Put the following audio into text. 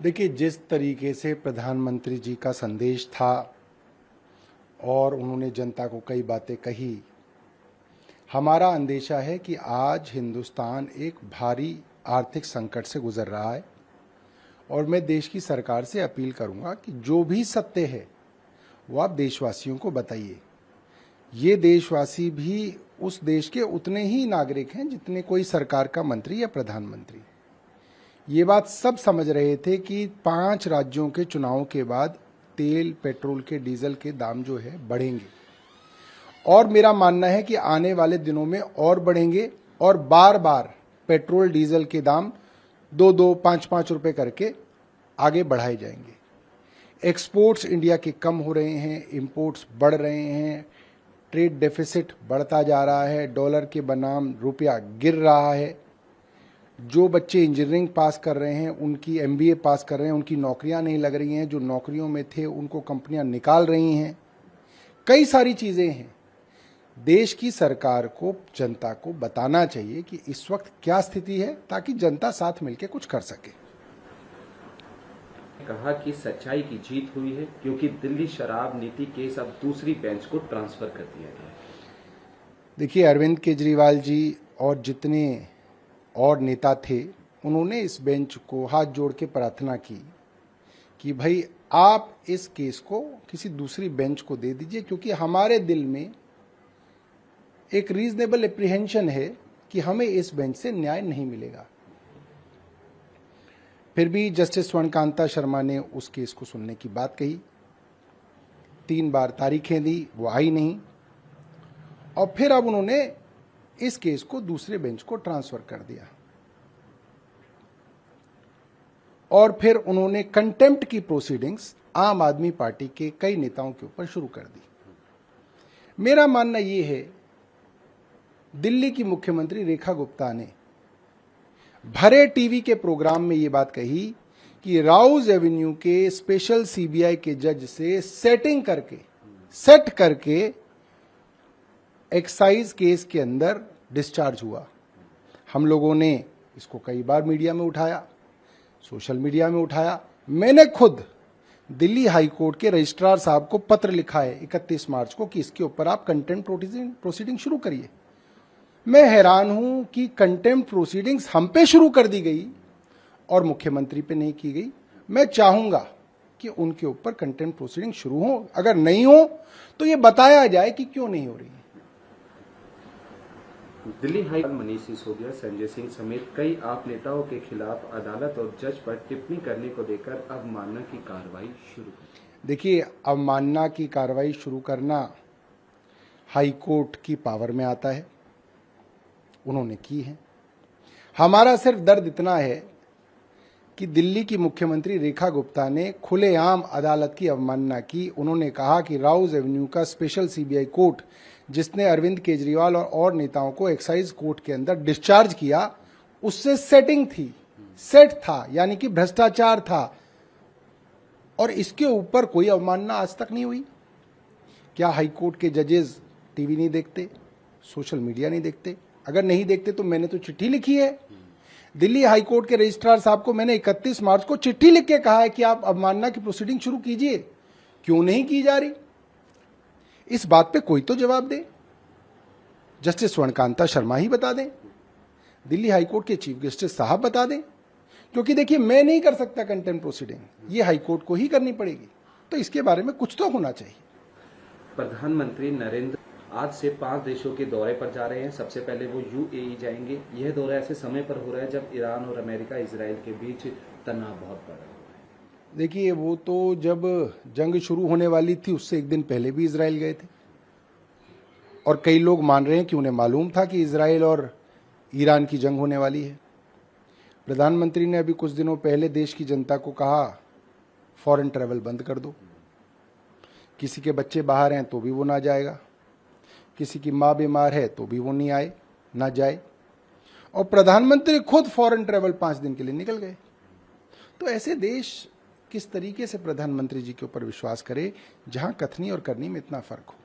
देखिए, जिस तरीके से प्रधानमंत्री जी का संदेश था और उन्होंने जनता को कई बातें कही, हमारा अंदेशा है कि आज हिंदुस्तान एक भारी आर्थिक संकट से गुजर रहा है और मैं देश की सरकार से अपील करूंगा कि जो भी सत्य है वो आप देशवासियों को बताइए। ये देशवासी भी उस देश के उतने ही नागरिक हैं जितने कोई सरकार का मंत्री या प्रधानमंत्री। ये बात सब समझ रहे थे कि 5 राज्यों के चुनावों के बाद तेल, पेट्रोल के, डीजल के दाम जो है बढ़ेंगे और मेरा मानना है कि आने वाले दिनों में और बढ़ेंगे और बार बार पेट्रोल, डीजल के दाम 2-2, 5-5 रुपए करके आगे बढ़ाए जाएंगे। एक्सपोर्ट्स इंडिया के कम हो रहे हैं, इंपोर्ट्स बढ़ रहे हैं, ट्रेड डेफिसिट बढ़ता जा रहा है, डॉलर के बनाम रुपया गिर रहा है। जो बच्चे इंजीनियरिंग पास कर रहे हैं, उनकी एमबीए पास कर रहे हैं, उनकी नौकरियां नहीं लग रही हैं। जो नौकरियों में थे उनको कंपनियां निकाल रही हैं। कई सारी चीजें हैं। देश की सरकार को जनता को बताना चाहिए कि इस वक्त क्या स्थिति है, ताकि जनता साथ मिलकर कुछ कर सके। कहा कि सच्चाई की जीत हुई है क्योंकि दिल्ली शराब नीति केस अब दूसरी बेंच को ट्रांसफर कर दिया गया है। देखिए, अरविंद केजरीवाल जी और जितने और नेता थे, उन्होंने इस बेंच को हाथ जोड़ के प्रार्थना की कि भाई आप इस केस को किसी दूसरी बेंच को दे दीजिए, क्योंकि हमारे दिल में एक रीजनेबल एप्रीहेंशन है कि हमें इस बेंच से न्याय नहीं मिलेगा। फिर भी जस्टिस स्वर्णकांता शर्मा ने उस केस को सुनने की बात कही। 3 बार तारीखें दी, वो आई नहीं और फिर अब उन्होंने इस केस को दूसरे बेंच को ट्रांसफर कर दिया और फिर उन्होंने कंटेम्प्ट की प्रोसीडिंग्स आम आदमी पार्टी के कई नेताओं के ऊपर शुरू कर दी। मेरा मानना यह है, दिल्ली की मुख्यमंत्री रेखा गुप्ता ने भरे टीवी के प्रोग्राम में यह बात कही कि राउज एवेन्यू के स्पेशल सीबीआई के जज से सेट करके एक्साइज केस के अंदर डिस्चार्ज हुआ। हम लोगों ने इसको कई बार मीडिया में उठाया, सोशल मीडिया में उठाया। मैंने खुद दिल्ली हाई कोर्ट के रजिस्ट्रार साहब को पत्र लिखा है 31 मार्च को कि इसके ऊपर आप कंटेम्प्ट प्रोसीडिंग शुरू करिए। मैं हैरान हूं कि कंटेम्प्ट प्रोसीडिंग्स हम पे शुरू कर दी गई और मुख्यमंत्री पे नहीं की गई। मैं चाहूंगा कि उनके ऊपर कंटेम्प्ट प्रोसीडिंग शुरू हो, अगर नहीं हो तो ये बताया जाए कि क्यों नहीं हो रही। दिल्ली हाई मनीष सिसोदिया, संजय सिंह समेत कई आप नेताओं के खिलाफ अदालत और जज पर टिप्पणी करने को लेकर अवमानना की कार्रवाई शुरू। देखिए, अवमानना की कार्रवाई शुरू करना हाई कोर्ट की पावर में आता है, उन्होंने की है। हमारा सिर्फ दर्द इतना है कि दिल्ली की मुख्यमंत्री रेखा गुप्ता ने खुलेआम अदालत की अवमानना की। उन्होंने कहा कि राउज एवेन्यू का स्पेशल सीबीआई कोर्ट, जिसने अरविंद केजरीवाल और नेताओं को एक्साइज कोर्ट के अंदर डिस्चार्ज किया, उससे सेट था, यानी कि भ्रष्टाचार था और इसके ऊपर कोई अवमानना आज तक नहीं हुई। क्या हाई कोर्ट के जजेस टीवी नहीं देखते, सोशल मीडिया नहीं देखते? अगर नहीं देखते तो मैंने तो चिट्ठी लिखी है दिल्ली हाई कोर्ट के रजिस्ट्रार साहब को। मैंने 31 मार्च को चिट्ठी लिख के कहा है कि आप अवमानना की प्रोसीडिंग शुरू कीजिए। क्यों नहीं की जा रही? इस बात पे कोई तो जवाब दे। जस्टिस स्वर्णकांता शर्मा ही बता दें, दिल्ली हाई कोर्ट के चीफ जस्टिस साहब बता दें, क्योंकि देखिए, मैं नहीं कर सकता कंटेम्प्ट प्रोसीडिंग, ये हाई कोर्ट को ही करनी पड़ेगी। तो इसके बारे में कुछ तो होना चाहिए। प्रधानमंत्री नरेंद्र आज से 5 देशों के दौरे पर जा रहे हैं। सबसे पहले वो यूएई जाएंगे। यह दौरा ऐसे समय पर हो रहा है जब ईरान और अमेरिका, इजराइल के बीच तनाव बहुत बढ़ रहा है। देखिए, वो तो जब जंग शुरू होने वाली थी उससे एक दिन पहले भी इजराइल गए थे और कई लोग मान रहे हैं कि उन्हें मालूम था कि इजराइल और ईरान की जंग होने वाली है। प्रधानमंत्री ने अभी कुछ दिनों पहले देश की जनता को कहा, फॉरेन ट्रैवल बंद कर दो। किसी के बच्चे बाहर हैं तो भी वो ना जाएगा, किसी की माँ बीमार है तो भी वो नहीं आए ना जाए। और प्रधानमंत्री खुद फॉरेन ट्रैवल 5 दिन के लिए निकल गए। तो ऐसे देश किस तरीके से प्रधानमंत्री जी के ऊपर विश्वास करे जहां कथनी और करनी में इतना फर्क हो।